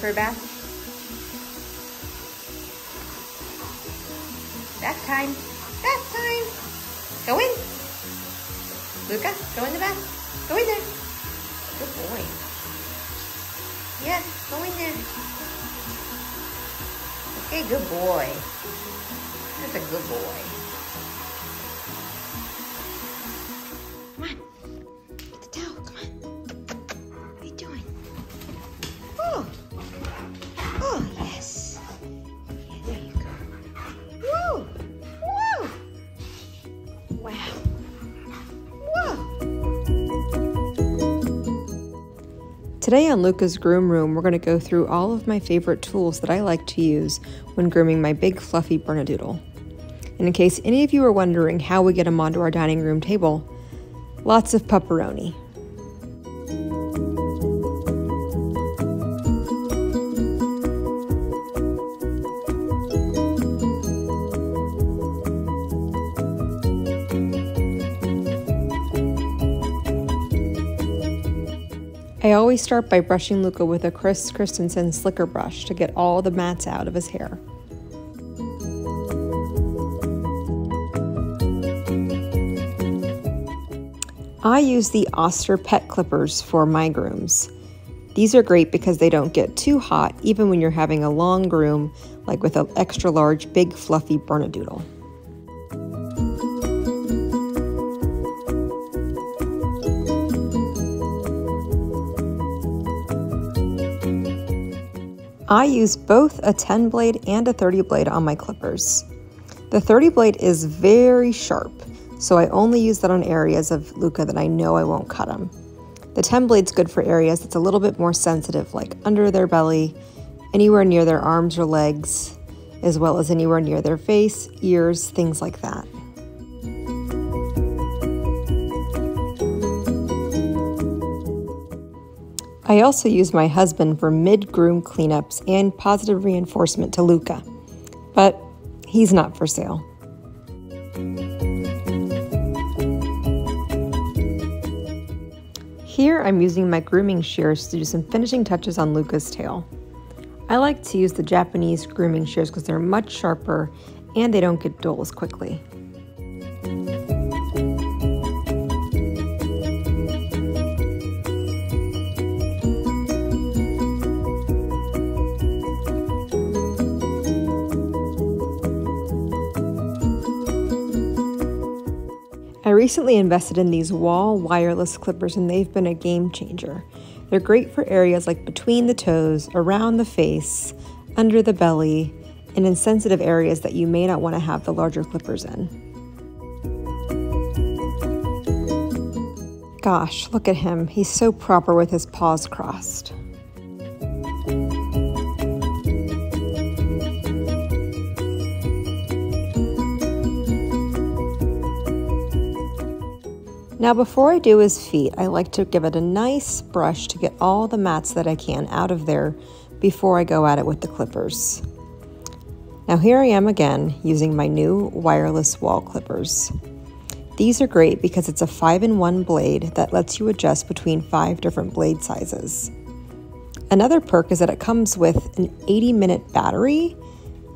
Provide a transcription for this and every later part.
for a bath? Bath time. Bath time. Go in. Luca, go in the bath. Go in there. Good boy. Yeah, go in there. Okay, good boy. That's a good boy. Come on. Get the towel. Come on. What are you doing? Oh. Oh, yes. Yeah, there you go. Whoa. Whoa. Wow. Whoa. Today on Luca's Groom Room, we're going to go through all of my favorite tools that I like to use when grooming my big fluffy Bernedoodle. And in case any of you are wondering how we get him onto our dining room table, lots of pepperoni. I always start by brushing Luca with a Chris Christensen slicker brush to get all the mats out of his hair. I use the Oster pet clippers for my grooms. These are great because they don't get too hot even when you're having a long groom, like with an extra large, big, fluffy Bernedoodle. I use both a 10 blade and a 30 blade on my clippers. The 30 blade is very sharp, so I only use that on areas of Luca that I know I won't cut him. The 10 blade's good for areas that's a little bit more sensitive, like under their belly, anywhere near their arms or legs, as well as anywhere near their face, ears, things like that. I also use my husband for mid-groom cleanups and positive reinforcement to Luca, but he's not for sale. Here I'm using my grooming shears to do some finishing touches on Luca's tail. I like to use the Japanese grooming shears because they're much sharper and they don't get dull as quickly. I recently invested in these wall wireless clippers and they've been a game changer. They're great for areas like between the toes, around the face, under the belly, and in sensitive areas that you may not want to have the larger clippers in. Gosh, look at him. He's so proper with his paws crossed. Now before I do his feet, I like to give it a nice brush to get all the mats that I can out of there before I go at it with the clippers. Now here I am again using my new wireless wall clippers. These are great because it's a 5-in-1 blade that lets you adjust between 5 different blade sizes. Another perk is that it comes with an 80-minute battery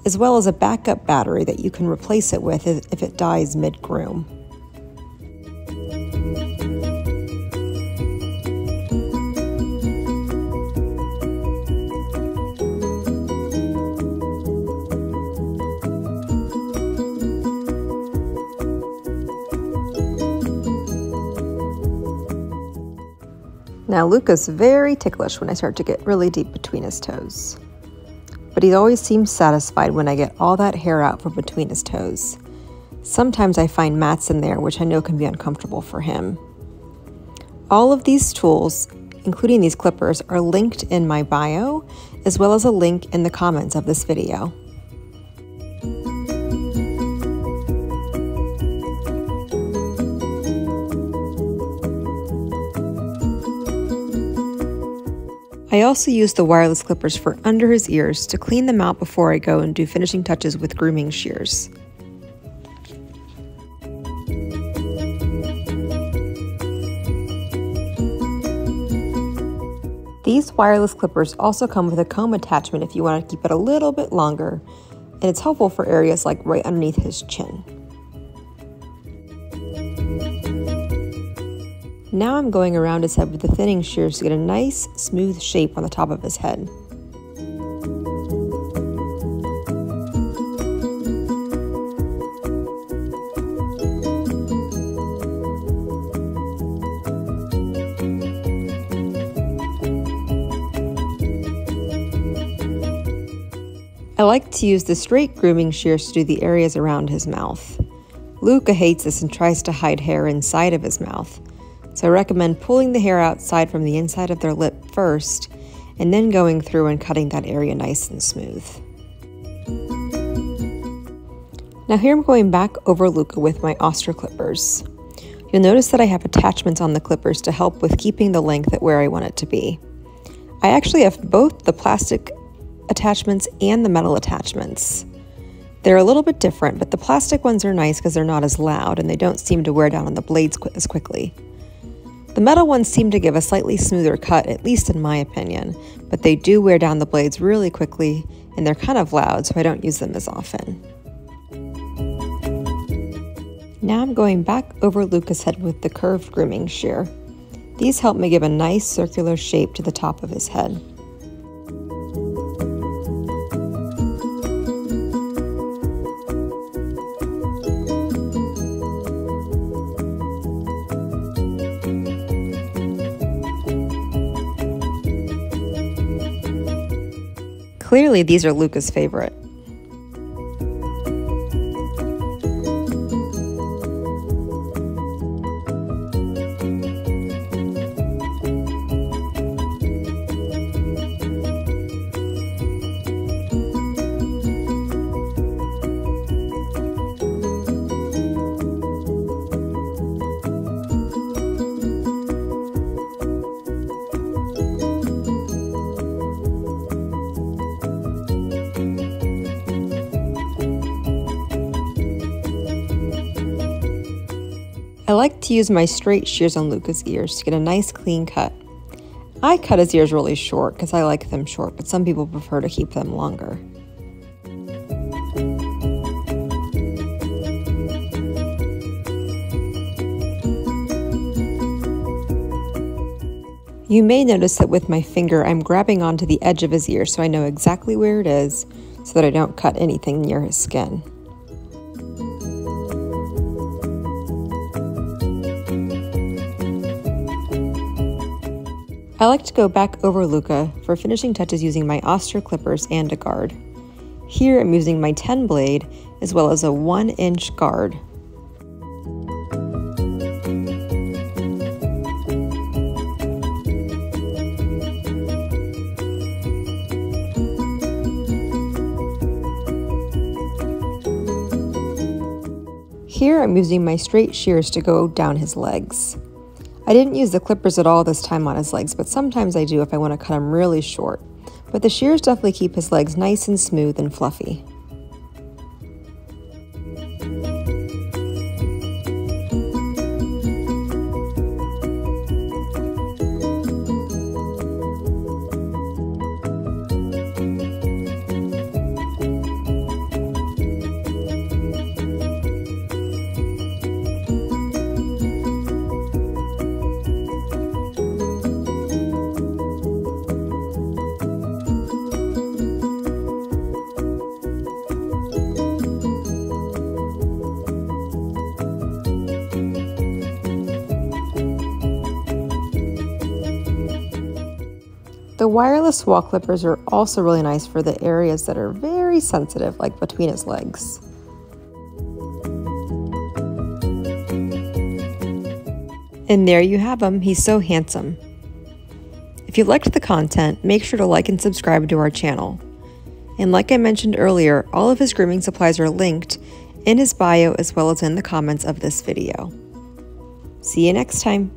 as well as a backup battery that you can replace it with if it dies mid-groom. Now Luca's very ticklish when I start to get really deep between his toes. But he always seems satisfied when I get all that hair out from between his toes. Sometimes I find mats in there, which I know can be uncomfortable for him. All of these tools, including these clippers, are linked in my bio, as well as a link in the comments of this video. I also use the wireless clippers for under his ears to clean them out before I go and do finishing touches with grooming shears. These wireless clippers also come with a comb attachment if you want to keep it a little bit longer, and it's helpful for areas like right underneath his chin. Now I'm going around his head with the thinning shears to get a nice, smooth shape on the top of his head. I like to use the straight grooming shears to do the areas around his mouth. Luca hates this and tries to hide hair inside of his mouth, so I recommend pulling the hair outside from the inside of their lip first, and then going through and cutting that area nice and smooth. Now here I'm going back over Luca with my Oster clippers. You'll notice that I have attachments on the clippers to help with keeping the length at where I want it to be. I actually have both the plastic attachments and the metal attachments. They're a little bit different, but the plastic ones are nice because they're not as loud and they don't seem to wear down on the blades as quickly. The metal ones seem to give a slightly smoother cut, at least in my opinion, but they do wear down the blades really quickly and they're kind of loud, so I don't use them as often. Now I'm going back over Luca's head with the curved grooming shear. These help me give a nice circular shape to the top of his head. Clearly, these are Luca's favorite. I like to use my straight shears on Luca's ears to get a nice clean cut. I cut his ears really short because I like them short, but some people prefer to keep them longer. You may notice that with my finger I'm grabbing onto the edge of his ear so I know exactly where it is so that I don't cut anything near his skin. I like to go back over Luca for finishing touches using my Oster clippers and a guard. Here I'm using my 10 blade as well as a 1-inch guard. Here I'm using my straight shears to go down his legs. I didn't use the clippers at all this time on his legs, but sometimes I do if I want to cut him really short. But the shears definitely keep his legs nice and smooth and fluffy. The wireless wall clippers are also really nice for the areas that are very sensitive, like between his legs. And there you have him. He's so handsome. If you liked the content, make sure to like and subscribe to our channel. And like I mentioned earlier, all of his grooming supplies are linked in his bio as well as in the comments of this video. See you next time.